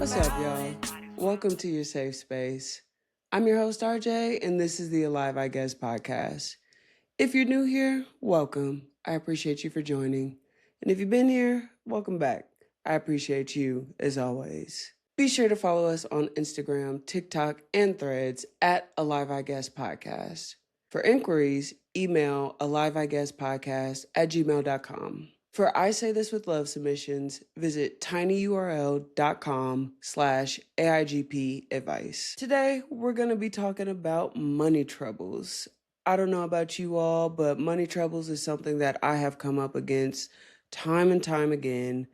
What's up, y'all? Welcome to your safe space. I'm your host, RJ, and this is the Alive, I Guess podcast. If you're new here, welcome. I appreciate you for joining. And if you've been here, welcome back. I appreciate you as always. Be sure to follow us on Instagram, TikTok, and Threads at Alive, I Guess podcast. For inquiries, email aliveiguesspodcast@gmail.com. For I Say This With Love submissions, visit tinyurl.com/AIGP advice. Today, we're going to be talking about money troubles. I don't know about you all, but money troubles is something that I have come up against time and time again.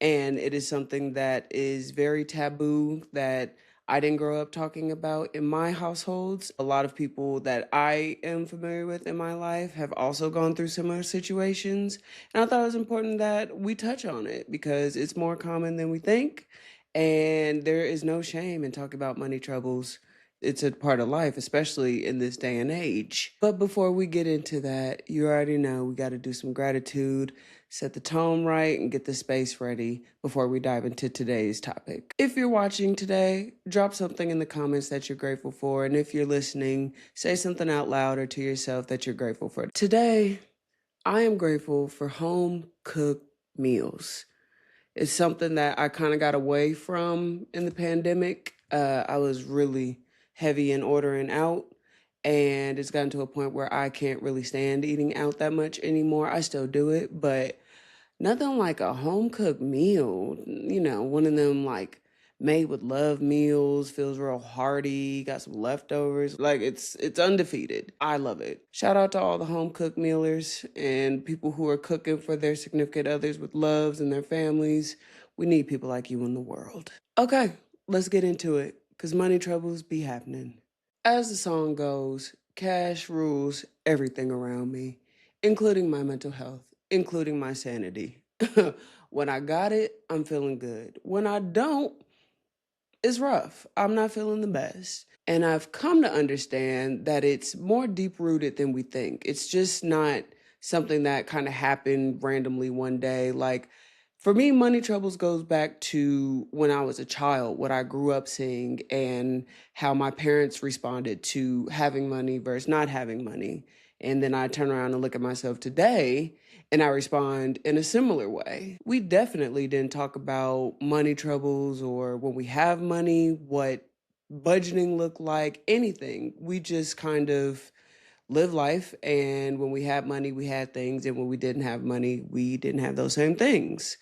And it is something that is very taboo that I didn't grow up talking about in my households. A lot of people that I am familiar with in my life have also gone through similar situations. And I thought it was important that we touch on it because it's more common than we think. And there is no shame in talking about money troubles. It's a part of life, especially in this day and age. But before we get into that, you already know we got to do some gratitude, set the tone right, and get the space ready before we dive into today's topic. If you're watching today, drop something in the comments that you're grateful for. And if you're listening, say something out loud or to yourself that you're grateful for. Today, I am grateful for home cooked meals. It's something that I kind of got away from in the pandemic. I was really heavy in ordering out, and it's gotten to a point where I can't really stand eating out that much anymore. I still do it, but nothing like a home cooked meal. One of them like made with love meals, feels real hearty, got some leftovers. Like it's undefeated. I love it. Shout out to all the home cooked mealers and people who are cooking for their significant others with loves and their families. We need people like you in the world. Okay, let's get into it, because money troubles be happening. As the song goes, cash rules everything around me, including my mental health, including my sanity. When I got it, I'm feeling good. When I don't, it's rough. I'm not feeling the best. And I've come to understand that it's more deep rooted than we think. It's just not something that kind of happened randomly one day. Like, for me, money troubles goes back to when I was a child, what I grew up seeing, and how my parents responded to having money versus not having money. And then I turn around and look at myself today and I respond in a similar way. We definitely didn't talk about money troubles or when we have money, what budgeting looked like, anything. We just kind of live life, and when we had money, we had things, and when we didn't have money, we didn't have those same things.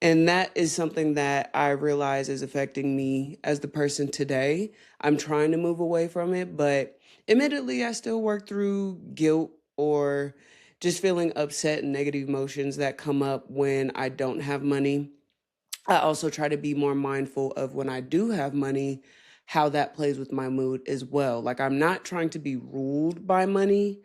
And that is something that I realize is affecting me as the person today. I'm trying to move away from it, but admittedly, I still work through guilt or just feeling upset and negative emotions that come up when I don't have money. I also try to be more mindful of when I do have money, how that plays with my mood as well. Like, I'm not trying to be ruled by money,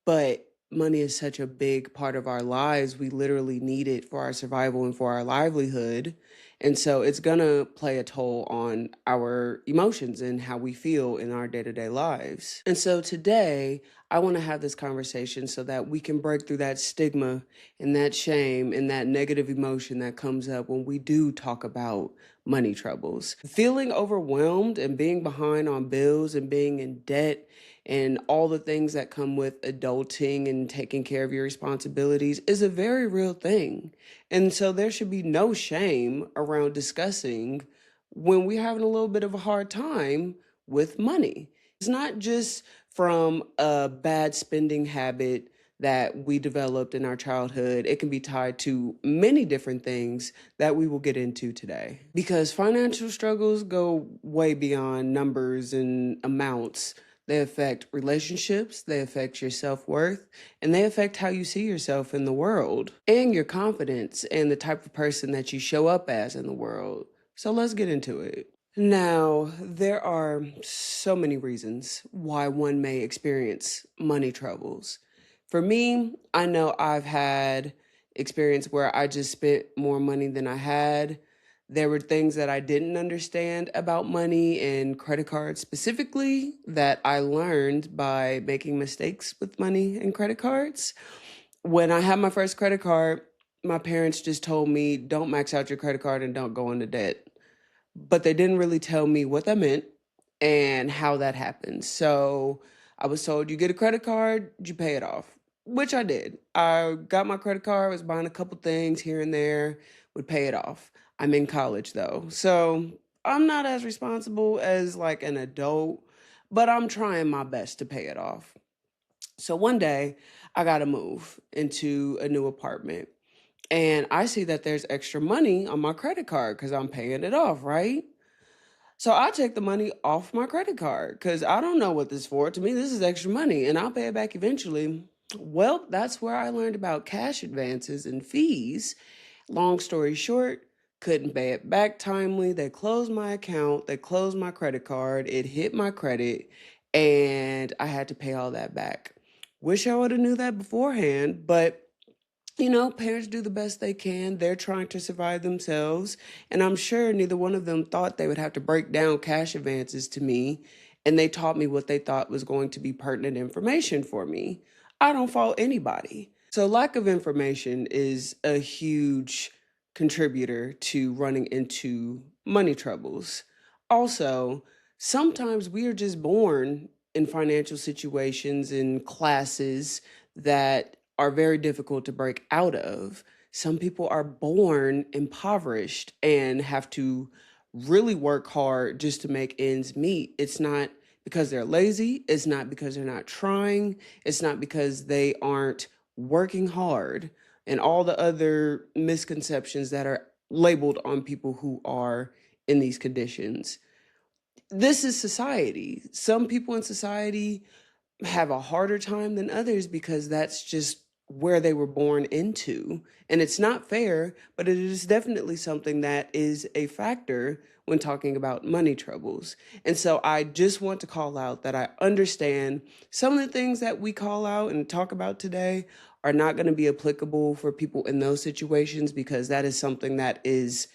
but money is such a big part of our lives. We literally need it for our survival and for our livelihood. And so it's going to play a toll on our emotions and how we feel in our day-to-day lives. And so today, I want to have this conversation so that we can break through that stigma and that shame and that negative emotion that comes up when we do talk about money troubles. Feeling overwhelmed and being behind on bills and being in debt and all the things that come with adulting and taking care of your responsibilities is a very real thing. And so there should be no shame around discussing when we're having a little bit of a hard time with money. It's not just from a bad spending habit that we developed in our childhood. It can be tied to many different things that we will get into today. Because financial struggles go way beyond numbers and amounts. They affect relationships, they affect your self-worth, and they affect how you see yourself in the world and your confidence and the type of person that you show up as in the world. So let's get into it. Now, there are so many reasons why one may experience money troubles. For me, I know I've had experience where I just spent more money than I had. There were things that I didn't understand about money and credit cards specifically that I learned by making mistakes with money and credit cards. When I had my first credit card, my parents just told me, don't max out your credit card and don't go into debt. but they didn't really tell me what that meant and how that happened. So I was told, you get a credit card, you pay it off, which I did. I got my credit card, was buying a couple things here and there, would pay it off. I'm in college though, so I'm not as responsible as like an adult, but I'm trying my best to pay it off. So one day I got to move into a new apartment and I see that there's extra money on my credit card because I'm paying it off, right? So I take the money off my credit card because I don't know what this is for. To me, this is extra money and I'll pay it back eventually. Well, that's where I learned about cash advances and fees. Long story short, couldn't pay it back timely. They closed my account, they closed my credit card, it hit my credit, and I had to pay all that back. Wish I would have knew that beforehand, but parents do the best they can. They're trying to survive themselves. And I'm sure neither one of them thought they would have to break down cash advances to me. And they taught me what they thought was going to be pertinent information for me. I don't fault anybody. So, lack of information is a huge contributor to running into money troubles. Also, sometimes we are just born in financial situations and classes that are very difficult to break out of. Some people are born impoverished and have to really work hard just to make ends meet. It's not because they're lazy, it's not because they're not trying, it's not because they aren't working hard, and all the other misconceptions that are labeled on people who are in these conditions. This is society. Some people in society have a harder time than others because that's just where they were born into. And it's not fair, but it is definitely something that is a factor when talking about money troubles. And so I just want to call out that I understand some of the things that we call out and talk about today are not going to be applicable for people in those situations because that is something that is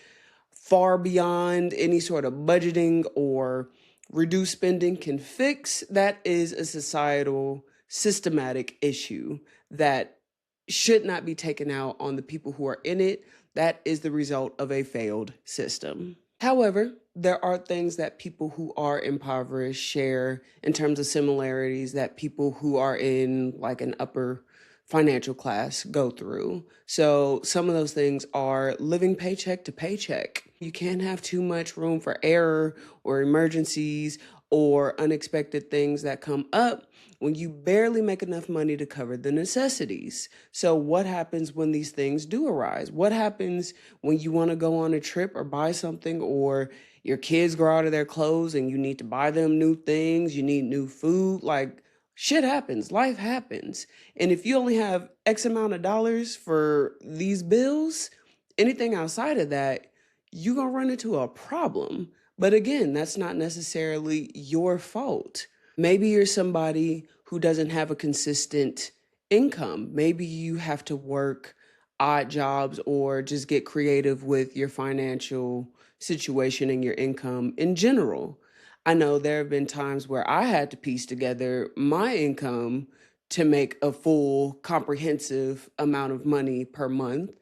far beyond any sort of budgeting or reduced spending can fix. That is a societal, systematic issue that should not be taken out on the people who are in it. That is the result of a failed system. However, there are things that people who are impoverished share in terms of similarities that people who are in like an upper financial class go through. So some of those things are living paycheck to paycheck. You can't have too much room for error or emergencies or unexpected things that come up when you barely make enough money to cover the necessities. So what happens when these things do arise? What happens when you want to go on a trip or buy something, or your kids grow out of their clothes and you need to buy them new things, you need new food? Like, shit happens, life happens. And if you only have X amount of dollars for these bills, anything outside of that, you're going to run into a problem. But again, that's not necessarily your fault. Maybe you're somebody who doesn't have a consistent income. Maybe you have to work odd jobs or just get creative with your financial situation and your income in general. I know there have been times where I had to piece together my income to make a full, comprehensive amount of money per month.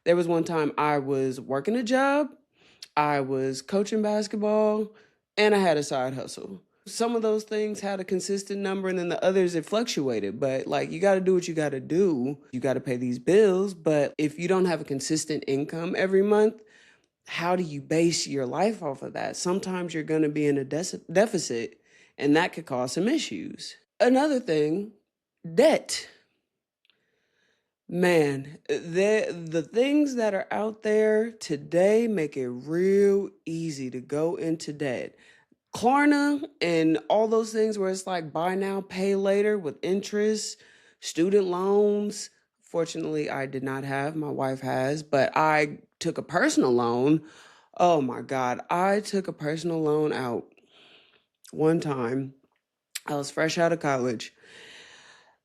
There was one time I was working a job, I was coaching basketball, and I had a side hustle. Some of those things had a consistent number, and then the others it fluctuated. But like, you got to do what you got to do. You got to pay these bills. But if you don't have a consistent income every month, how do you base your life off of that? Sometimes you're going to be in a deficit, and that could cause some issues. Another thing, debt. Man, the things that are out there today make it real easy to go into debt. Klarna and all those things where it's like buy now, pay later with interest, student loans. Fortunately, I did not have, my wife has, but I took a personal loan. Oh my God, I took a personal loan out one time. I was fresh out of college.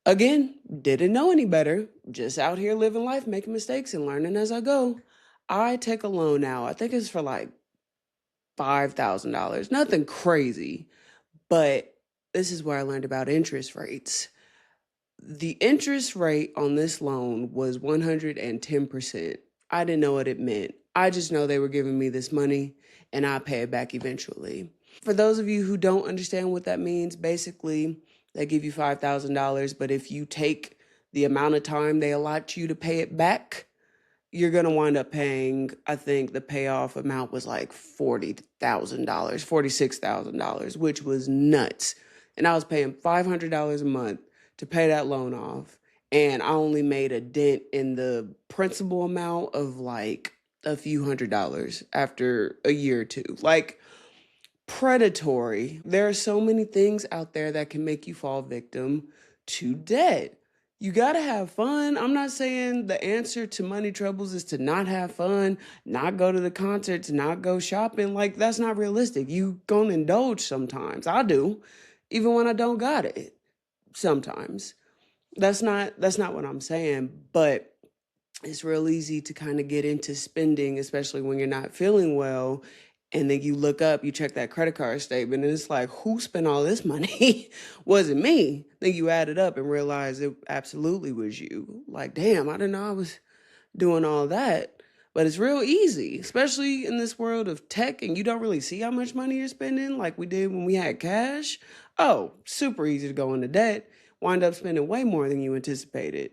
Again, didn't know any better, just out here living life, making mistakes and learning as I go. I take a loan now. I think it's for like $5,000. Nothing crazy, but this is where I learned about interest rates. The interest rate on this loan was 110%. I didn't know what it meant. I just know they were giving me this money and I'll pay it back eventually. For those of you who don't understand what that means, basically, they give you $5,000, but if you take the amount of time they allot you to pay it back, you're going to wind up paying, I think the payoff amount was like $40,000, $46,000, which was nuts. And I was paying $500 a month to pay that loan off. And I only made a dent in the principal amount of like a few $100s after a year or two. Like, predatory. There are so many things out there that can make you fall victim to debt. You got to have fun. I'm not saying the answer to money troubles is to not have fun, not go to the concerts, not go shopping. Like, that's not realistic. You gonna indulge sometimes. I do, even when I don't got it. Sometimes. That's not what I'm saying, but it's real easy to kind of get into spending, especially when you're not feeling well. And then you look up, you check that credit card statement, and it's like, who spent all this money? Was it me? Then you add it up and realize it absolutely was you. Like, damn, I didn't know I was doing all that. But it's real easy, especially in this world of tech, and you don't really see how much money you're spending like we did when we had cash. Oh, super easy to go into debt, wind up spending way more than you anticipated.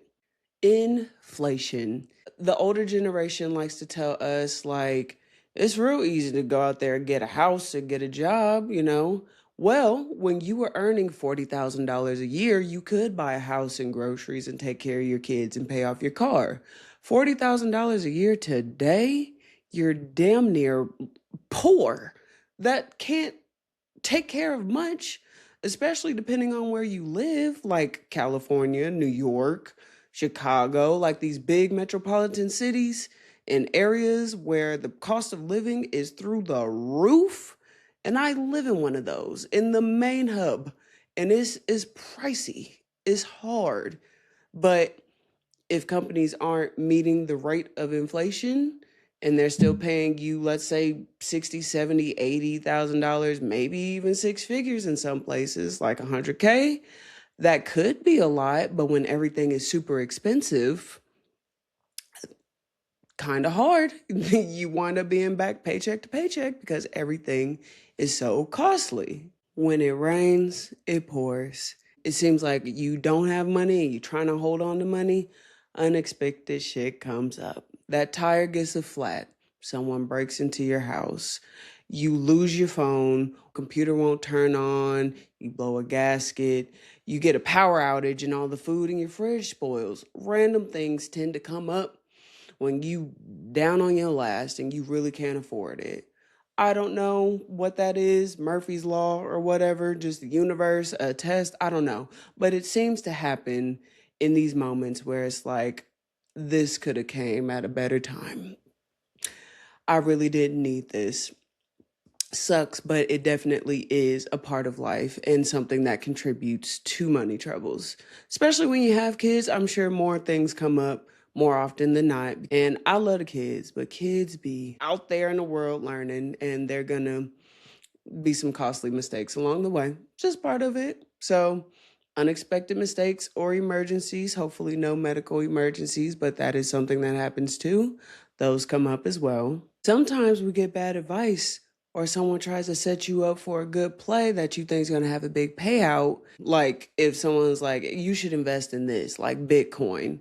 Inflation. The older generation likes to tell us, like, it's real easy to go out there and get a house and get a job, you know? Well, when you were earning $40,000 a year, you could buy a house and groceries and take care of your kids and pay off your car. $40,000 a year today, you're damn near poor. That can't take care of much, especially depending on where you live, like California, New York, Chicago, like these big metropolitan cities and areas where the cost of living is through the roof. And I live in one of those in the main hub, and it's pricey. It's hard. But if companies aren't meeting the rate of inflation and they're still paying you, let's say 60, 70, $80,000, maybe even six figures in some places, like 100K, that could be a lot. But when everything is super expensive, kind of hard. You wind up being back paycheck to paycheck because everything is so costly. When it rains, it pours. It seems like you don't have money and you're trying to hold on to money. Unexpected shit comes up. That tire gets a flat. Someone breaks into your house. You lose your phone. Computer won't turn on. You blow a gasket. You get a power outage and all the food in your fridge spoils. Random things tend to come up when you down on your last and you really can't afford it. I don't know what that is, Murphy's Law or whatever, just the universe, a test, I don't know. But it seems to happen in these moments where it's like, this could have came at a better time. I really didn't need this. Sucks, but it definitely is a part of life and something that contributes to money troubles. Especially when you have kids, I'm sure more things come up more often than not. And I love the kids, but kids be out there in the world learning, and they're gonna be some costly mistakes along the way. Just part of it. So, unexpected mistakes or emergencies, hopefully no medical emergencies, but that is something that happens too. Those come up as well. Sometimes we get bad advice or someone tries to set you up for a good play that you think is going to have a big payout. Like if someone's like, you should invest in this, like Bitcoin.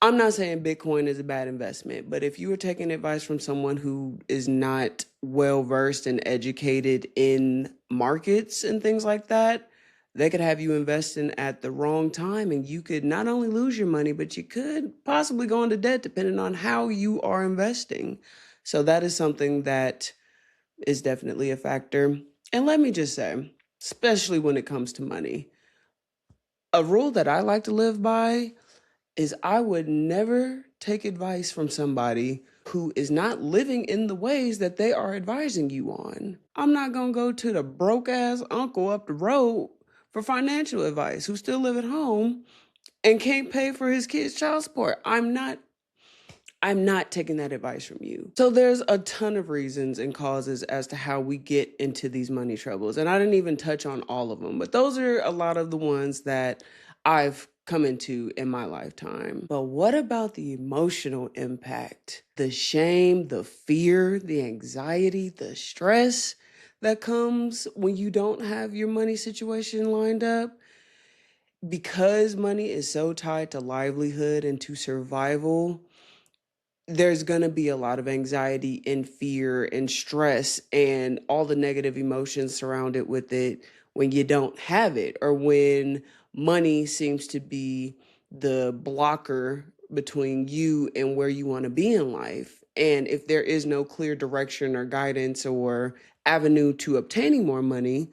I'm not saying Bitcoin is a bad investment, but if you were taking advice from someone who is not well versed and educated in markets and things like that, they could have you investing at the wrong time and you could not only lose your money, but you could possibly go into debt depending on how you are investing. So that is something that is definitely a factor. And let me just say, especially when it comes to money, a rule that I like to live by is I would never take advice from somebody who is not living in the ways that they are advising you on. I'm not going to go to the broke ass uncle up the road for financial advice who still live at home and can't pay for his kids' child support. I'm not taking that advice from you. So there's a ton of reasons and causes as to how we get into these money troubles. And I didn't even touch on all of them, but those are a lot of the ones that I've come into in my lifetime. But what about the emotional impact? The shame, the fear, the anxiety, the stress that comes when you don't have your money situation lined up? Because money is so tied to livelihood and to survival, there's going to be a lot of anxiety and fear and stress and all the negative emotions surrounded with it when you don't have it, or when money seems to be the blocker between you and where you want to be in life. And if there is no clear direction or guidance or avenue to obtaining more money,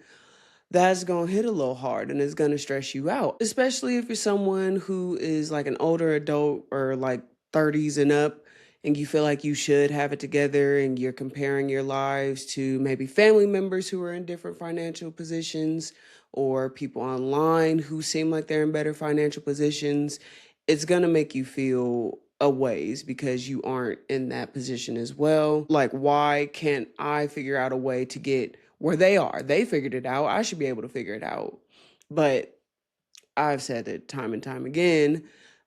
that's going to hit a little hard and it's going to stress you out, especially if you're someone who is like an older adult or like 30s and up, and you feel like you should have it together and you're comparing your lives to maybe family members who are in different financial positions or people online who seem like they're in better financial positions. It's going to make you feel a ways because you aren't in that position as well. Like, why can't I figure out a way to get where they are? They figured it out. I should be able to figure it out. But I've said it time and time again,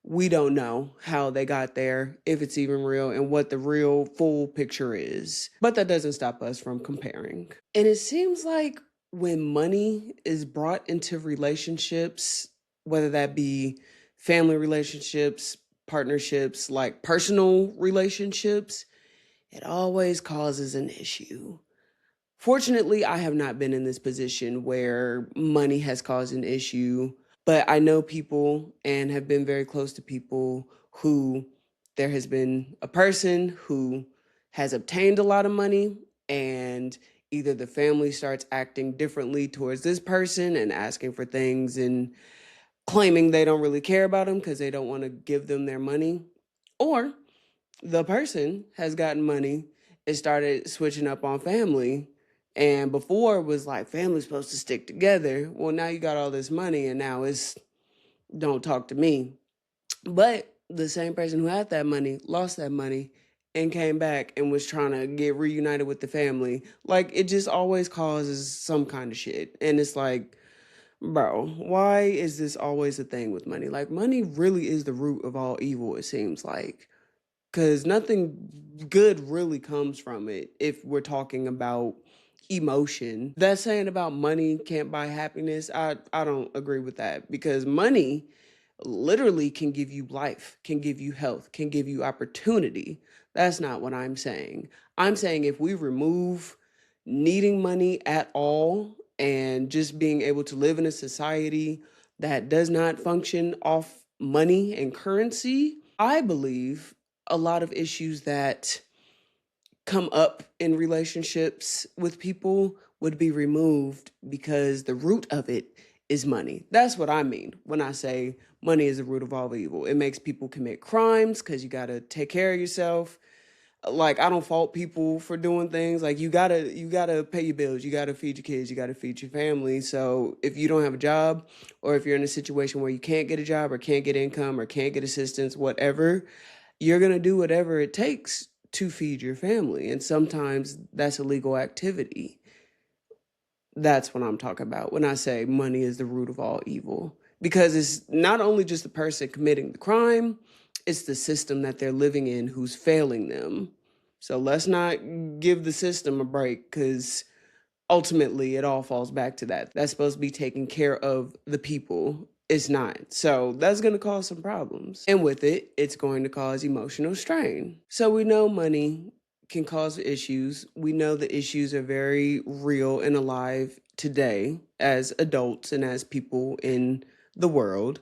we don't know how they got there, if it's even real, and what the real full picture is. But that doesn't stop us from comparing. And it seems like when money is brought into relationships, whether that be family relationships, partnerships, like personal relationships, it always causes an issue. Fortunately, I have not been in this position where money has caused an issue, but I know people and have been very close to people who there has been a person who has obtained a lot of money, and either the family starts acting differently towards this person and asking for things and claiming they don't really care about them because they don't want to give them their money, or the person has gotten money and started switching up on family. And before it was like family's supposed to stick together. Well, now you got all this money and now it's don't talk to me. But the same person who had that money lost that money and came back and was trying to get reunited with the family. Like, it just always causes some kind of shit. And it's like, bro, why is this always a thing with money? Like, money really is the root of all evil, it seems like, because nothing good really comes from it if we're talking about emotion. That saying about money can't buy happiness, I don't agree with that, because money literally can give you life, can give you health, can give you opportunity. That's not what I'm saying. I'm saying if we remove needing money at all and just being able to live in a society that does not function off money and currency, I believe a lot of issues that come up in relationships with people would be removed because the root of it is money. That's what I mean when I say money is the root of all evil. It makes people commit crimes because you got to take care of yourself. Like, I don't fault people for doing things. Like, you gotta pay your bills, you gotta feed your kids, you gotta feed your family. So if you don't have a job, or if you're in a situation where you can't get a job or can't get income or can't get assistance, whatever, you're gonna do whatever it takes to feed your family. And sometimes that's illegal activity. That's what I'm talking about when I say money is the root of all evil. Because it's not only just the person committing the crime, it's the system that they're living in who's failing them. So let's not give the system a break, because ultimately it all falls back to that. That's supposed to be taking care of the people. It's not. So that's going to cause some problems. And with it, it's going to cause emotional strain. So we know money can cause issues. We know the issues are very real and alive today as adults and as people in the world.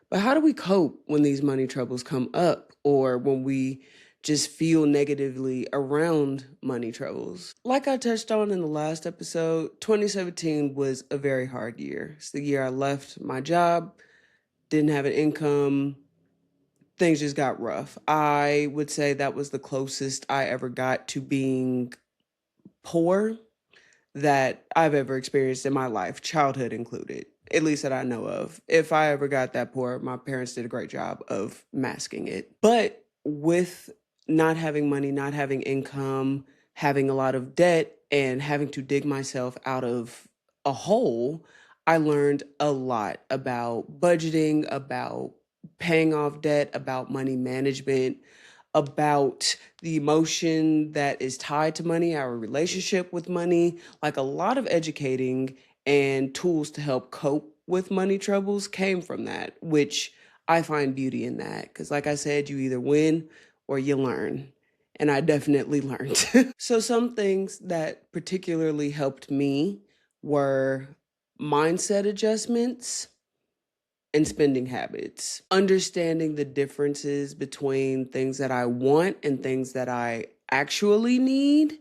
But how do we cope when these money troubles come up, or when we just feel negatively around money troubles? Like I touched on in the last episode, 2017 was a very hard year. It's the year I left my job, didn't have an income, things just got rough. I would say that was the closest I ever got to being poor that I've ever experienced in my life, childhood included, at least that I know of. If I ever got that poor, my parents did a great job of masking it. But with not having money, not having income, having a lot of debt, and having to dig myself out of a hole, I learned a lot about budgeting, about paying off debt, about money management, about the emotion that is tied to money, our relationship with money. Like a lot of educating and tools to help cope with money troubles came from that, which I find beauty in that. Because, like I said, you either win or you learn. And I definitely learned. So, some things that particularly helped me were mindset adjustments and spending habits. Understanding the differences between things that I want and things that I actually need,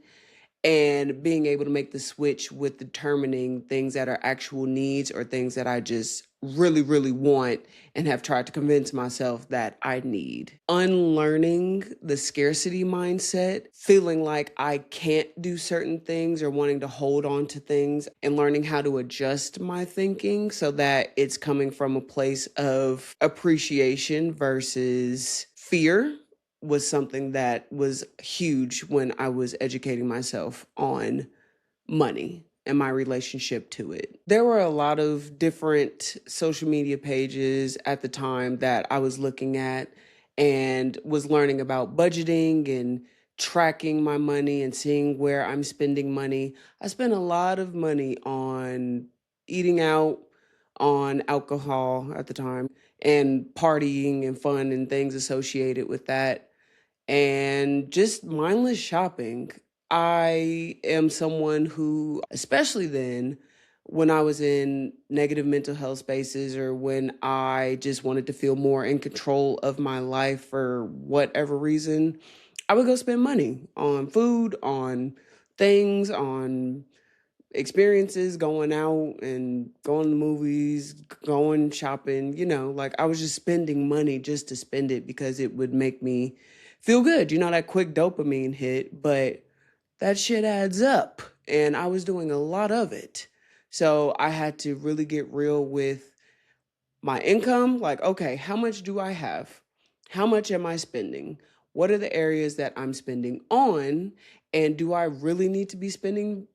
and being able to make the switch with determining things that are actual needs or things that I just really, really want and have tried to convince myself that I need. Unlearning the scarcity mindset, feeling like I can't do certain things or wanting to hold on to things, and learning how to adjust my thinking so that it's coming from a place of appreciation versus fear was something that was huge when I was educating myself on money and my relationship to it. There were a lot of different social media pages at the time that I was looking at and was learning about budgeting and tracking my money and seeing where I'm spending money. I spent a lot of money on eating out, on alcohol at the time, and partying and fun and things associated with that, and just mindless shopping. I am someone who, especially then, when I was in negative mental health spaces or when I just wanted to feel more in control of my life for whatever reason, I would go spend money on food, on things, on experiences, going out and going to movies, going shopping, like I was just spending money just to spend it because it would make me feel good. That quick dopamine hit, but that shit adds up. And I was doing a lot of it. So I had to really get real with my income. Like, okay, how much do I have? How much am I spending? What are the areas that I'm spending on? And do I really need to be spending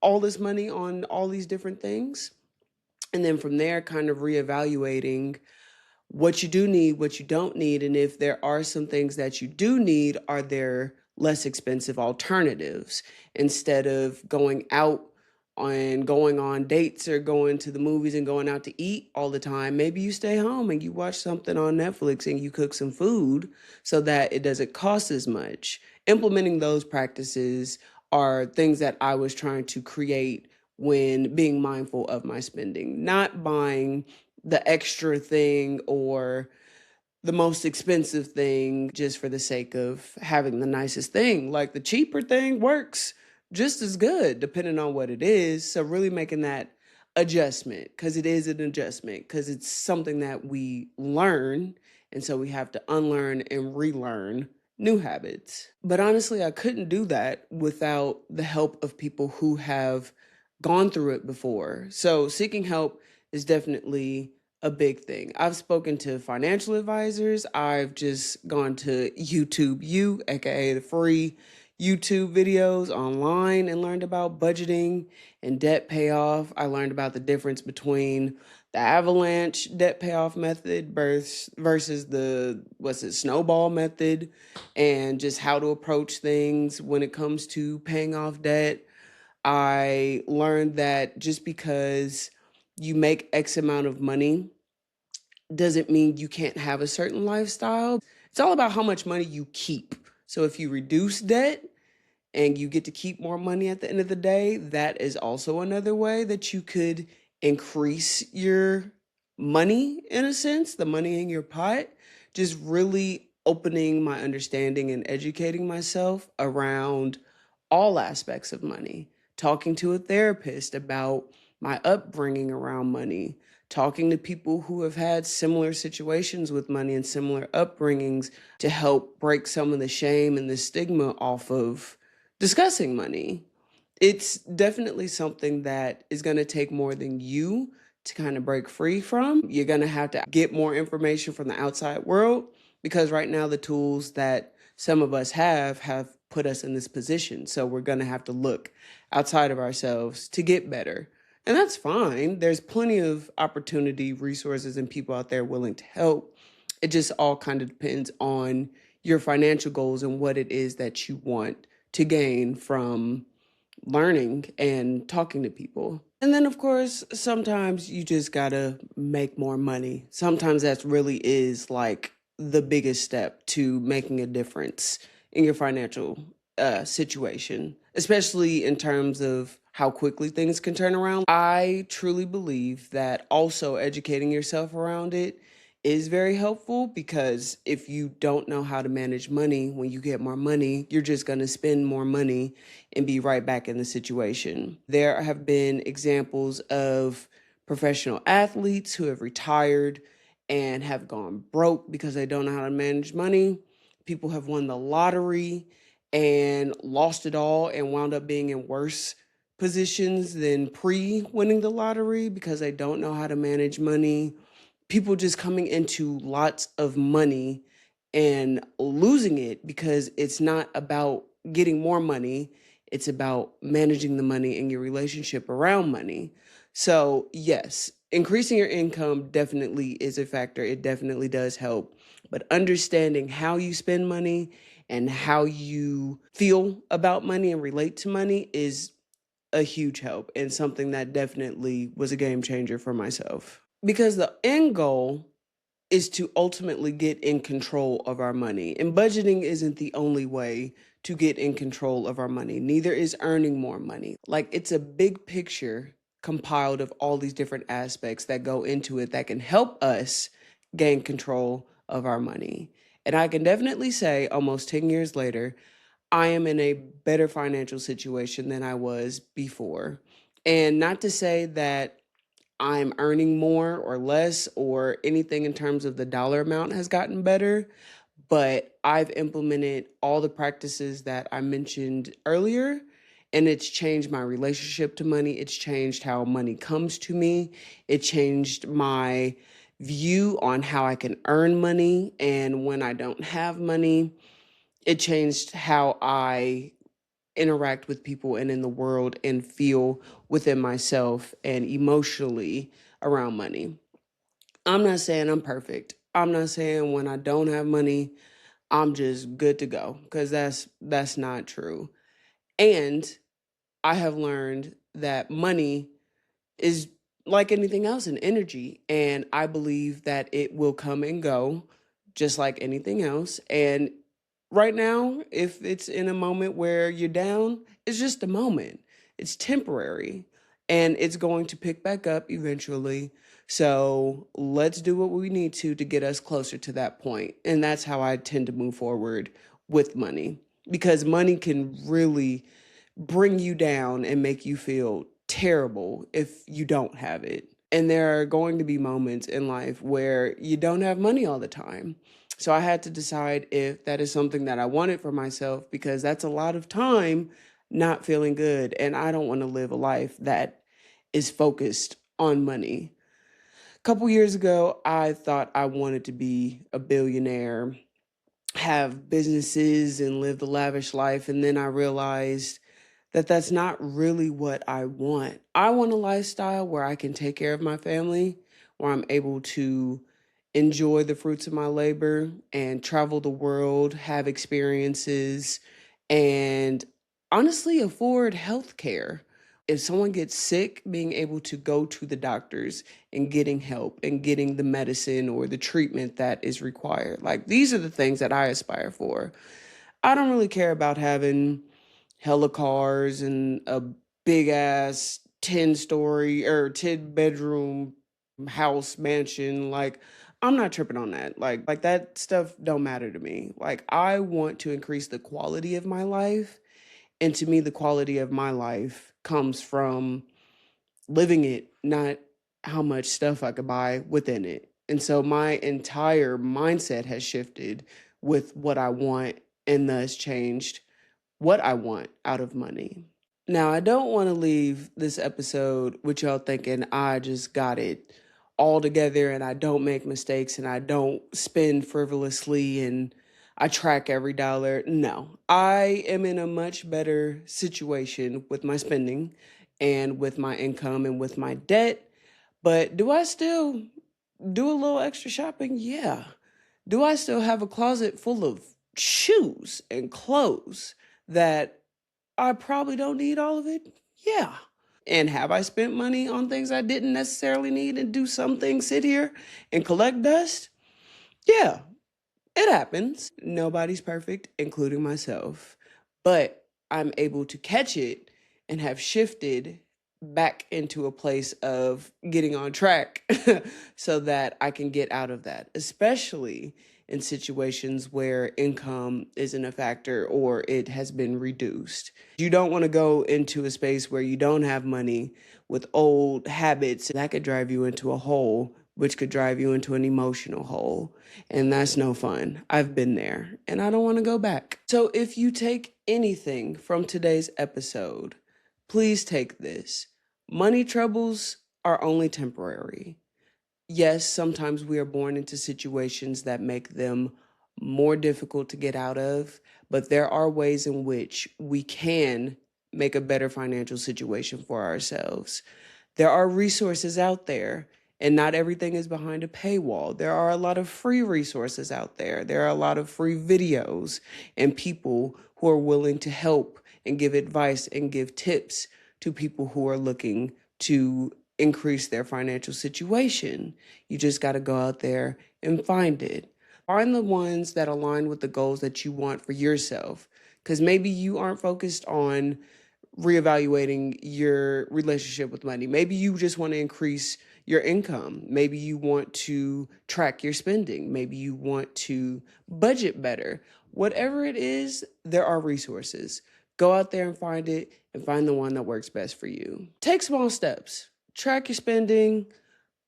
all this money on all these different things? And then from there, kind of reevaluating what you do need, what you don't need. And if there are some things that you do need, are there less expensive alternatives instead of going out and going on dates or going to the movies and going out to eat all the time? Maybe you stay home and you watch something on Netflix and you cook some food so that it doesn't cost as much. Implementing those practices are things that I was trying to create when being mindful of my spending, not buying the extra thing or the most expensive thing just for the sake of having the nicest thing. Like the cheaper thing works just as good depending on what it is. So really making that adjustment, because it is an adjustment, because it's something that we learn, and so we have to unlearn and relearn new habits. But honestly, I couldn't do that without the help of people who have gone through it before. So seeking help is definitely a big thing. I've spoken to financial advisors. I've just gone to YouTube U, aka the free YouTube videos online, and learned about budgeting and debt payoff. I learned about the difference between the avalanche debt payoff method versus the snowball method, and just how to approach things when it comes to paying off debt. I learned that just because you make X amount of money doesn't mean you can't have a certain lifestyle. It's all about how much money you keep. So if you reduce debt and you get to keep more money at the end of the day, that is also another way that you could increase your money, in a sense, the money in your pot. Just really opening my understanding and educating myself around all aspects of money, talking to a therapist about my upbringing around money, talking to people who have had similar situations with money and similar upbringings to help break some of the shame and the stigma off of discussing money. It's definitely something that is going to take more than you to kind of break free from. You're going to have to get more information from the outside world, because right now the tools that some of us have put us in this position. So we're going to have to look outside of ourselves to get better, And that's fine. There's plenty of opportunity, resources, and people out there willing to help. It just all kind of depends on your financial goals and what it is that you want to gain from learning and talking to people. And then, of course, sometimes you just gotta make more money. Sometimes that really is like the biggest step to making a difference in your financial situation, especially in terms of how quickly things can turn around. I truly believe that also educating yourself around it is very helpful because if you don't know how to manage money, when you get more money, you're just going to spend more money and be right back in the situation. There have been examples of professional athletes who have retired and have gone broke because they don't know how to manage money. People have won the lottery and lost it all and wound up being in worse positions than pre winning the lottery because they don't know how to manage money. People just coming into lots of money and losing it because it's not about getting more money, it's about managing the money and your relationship around money. So, yes, increasing your income definitely is a factor. It definitely does help. But understanding how you spend money and how you feel about money and relate to money is a huge help and something that definitely was a game changer for myself. Because the end goal is to ultimately get in control of our money. And budgeting isn't the only way to get in control of our money. Neither is earning more money. Like it's a big picture compiled of all these different aspects that go into it that can help us gain control of our money. And I can definitely say almost 10 years later, I am in a better financial situation than I was before. And not to say that I'm earning more or less or anything in terms of the dollar amount has gotten better, but I've implemented all the practices that I mentioned earlier, and it's changed my relationship to money. It's changed how money comes to me. It changed my view on how I can earn money and when I don't have money. It changed how I interact with people and in the world and feel within myself and emotionally around money. I'm not saying I'm perfect. I'm not saying when I don't have money, I'm just good to go because that's not true. And I have learned that money is like anything else in energy. And I believe that it will come and go just like anything else. And right now, if it's in a moment where you're down, it's just a moment, it's temporary and it's going to pick back up eventually. So let's do what we need to get us closer to that point. And that's how I tend to move forward with money because money can really bring you down and make you feel terrible if you don't have it. And there are going to be moments in life where you don't have money all the time. So I had to decide if that is something that I wanted for myself because that's a lot of time not feeling good. And I don't want to live a life that is focused on money. A couple years ago, I thought I wanted to be a billionaire, have businesses, and live the lavish life. And then I realized that that's not really what I want. I want a lifestyle where I can take care of my family, where I'm able to enjoy the fruits of my labor and travel the world, have experiences, and honestly afford health care. If someone gets sick, being able to go to the doctors and getting help and getting the medicine or the treatment that is required. Like these are the things that I aspire for. I don't really care about having hella cars and a big ass 10-story or 10-bedroom house mansion. Like I'm not tripping on that. Like that stuff don't matter to me. Like I want to increase the quality of my life, and to me the quality of my life comes from living it, not how much stuff I could buy within it. And so my entire mindset has shifted with what I want and thus changed what I want out of money. Now, I don't want to leave this episode with y'all thinking I just got it all together and I don't make mistakes and I don't spend frivolously and I track every dollar. No, I am in a much better situation with my spending and with my income and with my debt. But do I still do a little extra shopping? Yeah. Do I still have a closet full of shoes and clothes that I probably don't need all of it? Yeah. And have I spent money on things I didn't necessarily need and do some things sit here and collect dust? Yeah, it happens. Nobody's perfect, including myself. But I'm able to catch it and have shifted back into a place of getting on track so that I can get out of that, especially in situations where income isn't a factor or it has been reduced. You don't want to go into a space where you don't have money with old habits that could drive you into a hole, which could drive you into an emotional hole. And that's no fun. I've been there and I don't want to go back. So if you take anything from today's episode, please take this. Money troubles are only temporary. Yes, sometimes we are born into situations that make them more difficult to get out of, but there are ways in which we can make a better financial situation for ourselves. There are resources out there, and not everything is behind a paywall. There are a lot of free resources out there. There are a lot of free videos and people who are willing to help and give advice and give tips to people who are looking to increase their financial situation. You just got to go out there and find it. Find the ones that align with the goals that you want for yourself. Because maybe you aren't focused on reevaluating your relationship with money. Maybe you just want to increase your income. Maybe you want to track your spending. Maybe you want to budget better. Whatever it is, there are resources. Go out there and find it and find the one that works best for you. Take small steps. Track your spending.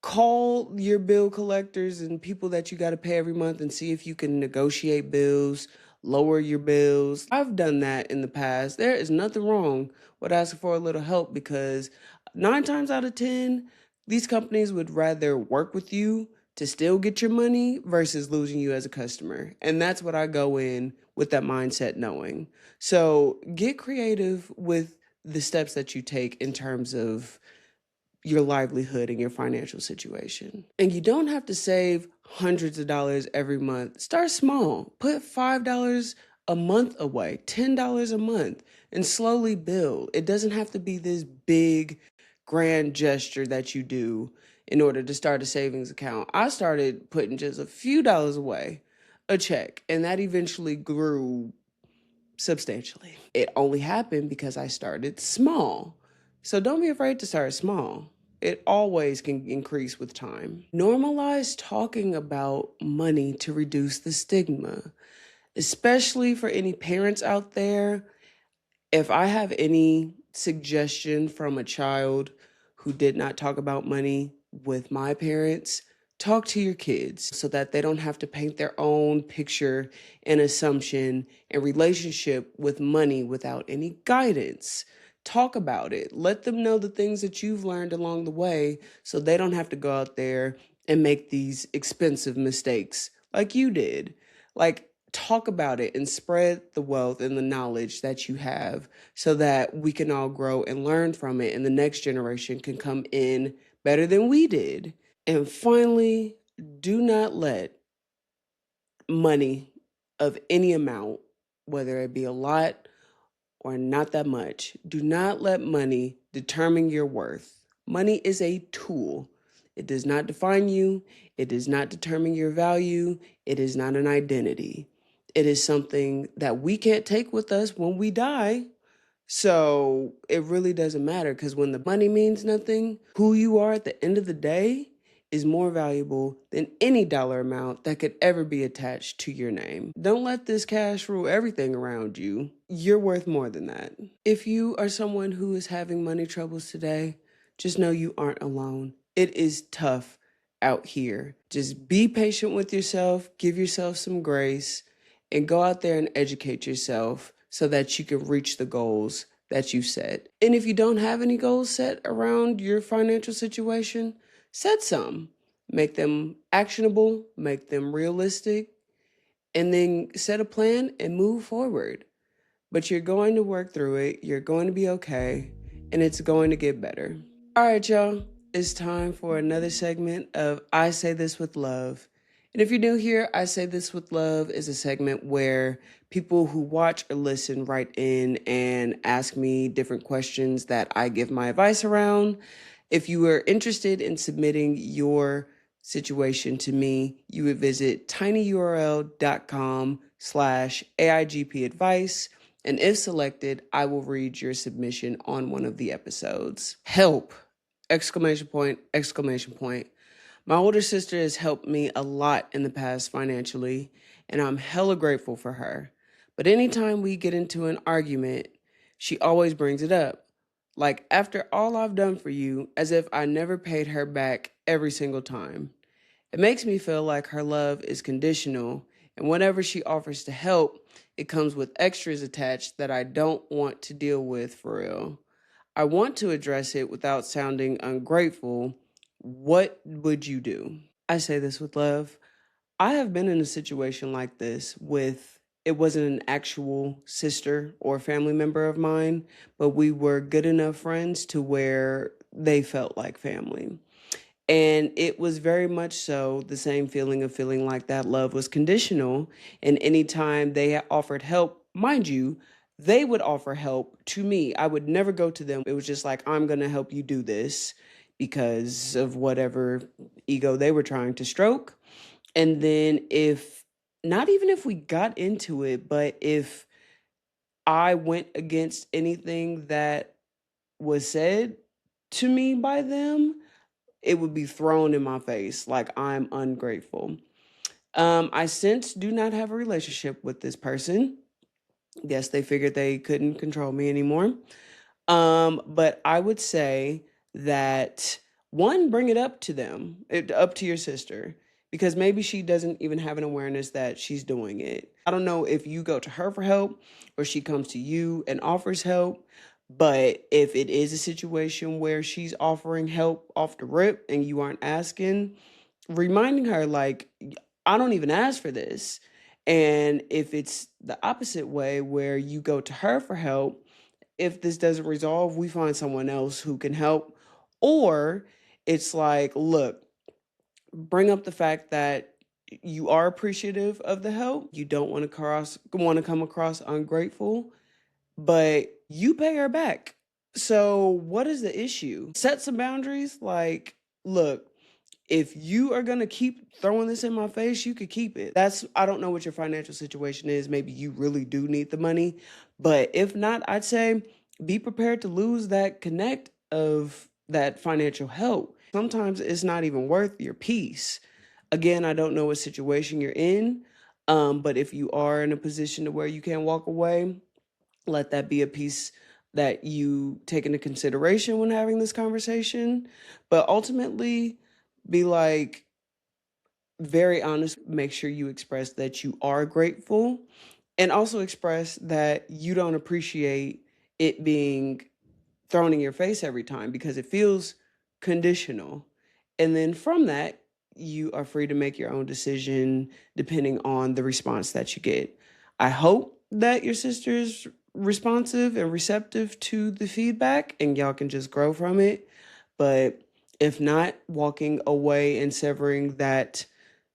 Call your bill collectors and people that you got to pay every month and see if you can negotiate bills, lower your bills. I've done that in the past. There is nothing wrong with asking for a little help because 9 times out of 10, these companies would rather work with you to still get your money versus losing you as a customer. And that's what I go in with that mindset knowing. So get creative with the steps that you take in terms of your livelihood and your financial situation. And you don't have to save hundreds of dollars every month. Start small. Put $5 a month away, $10 a month, and slowly build. It doesn't have to be this big, grand gesture that you do in order to start a savings account. I started putting just a few dollars away, a check, and that eventually grew substantially. It only happened because I started small. So don't be afraid to start small. It always can increase with time. Normalize talking about money to reduce the stigma, especially for any parents out there. If I have any suggestion from a child who did not talk about money with my parents, talk to your kids so that they don't have to paint their own picture and assumption and relationship with money without any guidance. Talk about it. Let them know the things that you've learned along the way so they don't have to go out there and make these expensive mistakes like you did. Like, talk about it and spread the wealth and the knowledge that you have so that we can all grow and learn from it and the next generation can come in better than we did. And finally, do not let money of any amount, whether it be a lot or not that much, do not let money determine your worth. Money is a tool. It does not define you. It does not determine your value. It is not an identity. It is something that we can't take with us when we die. So it really doesn't matter because when the money means nothing, who you are at the end of the day is more valuable than any dollar amount that could ever be attached to your name. Don't let this cash rule everything around you. You're worth more than that. If you are someone who is having money troubles today, just know you aren't alone. It is tough out here. Just be patient with yourself, give yourself some grace, and go out there and educate yourself so that you can reach the goals that you set. And if you don't have any goals set around your financial situation, set some. Make them actionable, make them realistic, and then set a plan and move forward. But you're going to work through it. You're going to be okay. and it's going to get better. All right, y'all. It's time for another segment of I Say This With Love. And if you're new here, I Say This With Love is a segment where people who watch or listen write in and ask me different questions that I give my advice around. If you are interested in submitting your situation to me, you would visit tinyurl.com/AIGP advice. And if selected, I will read your submission on one of the episodes. Help! Exclamation point, exclamation point. My older sister has helped me a lot in the past financially, and I'm hella grateful for her. But anytime we get into an argument, she always brings it up. Like after all I've done for you, as if I never paid her back every single time. It makes me feel like her love is conditional, and whenever she offers to help, it comes with extras attached that I don't want to deal with for real. I want to address it without sounding ungrateful. What would you do? I say this with love. I have been in a situation like this with it wasn't an actual sister or family member of mine, but we were good enough friends to where they felt like family. And it was very much so the same feeling of feeling like that love was conditional. And anytime they offered help, mind you, they would offer help to me. I would never go to them. It was just like, I'm going to help you do this because of whatever ego they were trying to stroke. And then not even if we got into it, but if I went against anything that was said to me by them, it would be thrown in my face like I'm ungrateful. I since do not have a relationship with this person. Yes, they figured they couldn't control me anymore. But I would say that one, bring it up to them, up to your sister, because maybe she doesn't even have an awareness that she's doing it. I don't know if you go to her for help or she comes to you and offers help. But if it is a situation where she's offering help off the rip and you aren't asking, reminding her, like, I don't even ask for this. And if it's the opposite way where you go to her for help, if this doesn't resolve, we find someone else who can help. Or it's like, look, bring up the fact that you are appreciative of the help. You don't want to come across ungrateful, but you pay her back. So what is the issue? Set some boundaries. Like, look, if you are going to keep throwing this in my face, you could keep it. I don't know what your financial situation is. Maybe you really do need the money. But if not, I'd say be prepared to lose that connect of that financial help. Sometimes it's not even worth your peace. Again, I don't know what situation you're in. But if you are in a position to where you can't walk away, let that be a piece that you take into consideration when having this conversation. But ultimately, be like very honest. Make sure you express that you are grateful and also express that you don't appreciate it being thrown in your face every time because it feels conditional. And then from that, you are free to make your own decision depending on the response that you get. I hope that your sister's responsive and receptive to the feedback and y'all can just grow from it. But if not, walking away and severing that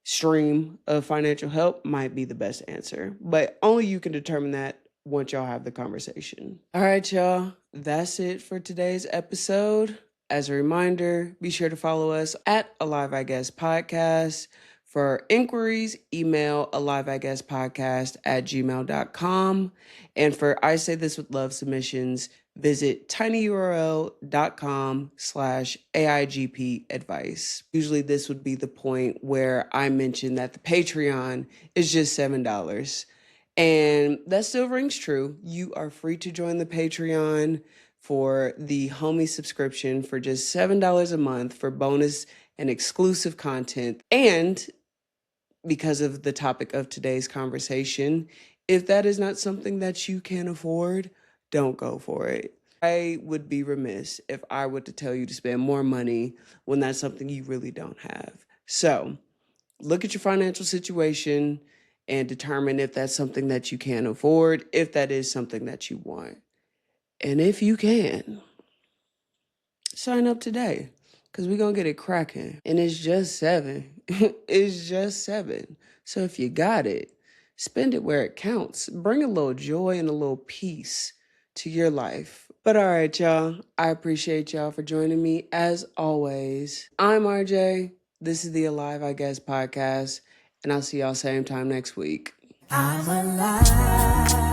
stream of financial help might be the best answer. But only you can determine that once y'all have the conversation. All right, y'all. That's it for today's episode. As a reminder, be sure to follow us at Alive I Guess Podcast. For inquiries, email aliveiguesspodcast@gmail.com. And for I Say This With Love submissions, visit tinyurl.com/AIGP advice. Usually this would be the point where I mention that the Patreon is just $7. And that still rings true. You are free to join the Patreon for the homie subscription for just $7 a month for bonus and exclusive content. And because of the topic of today's conversation, if that is not something that you can afford, don't go for it. I would be remiss if I were to tell you to spend more money when that's something you really don't have. So look at your financial situation and determine if that's something that you can afford, if that is something that you want. And if you can, sign up today because we're going to get it cracking. And it's just 7. It's just 7. So if you got it, spend it where it counts. Bring a little joy and a little peace to your life. But all right, y'all. I appreciate y'all for joining me as always. I'm RJ. This is the Alive, I Guess podcast. And I'll see y'all same time next week. I'm alive.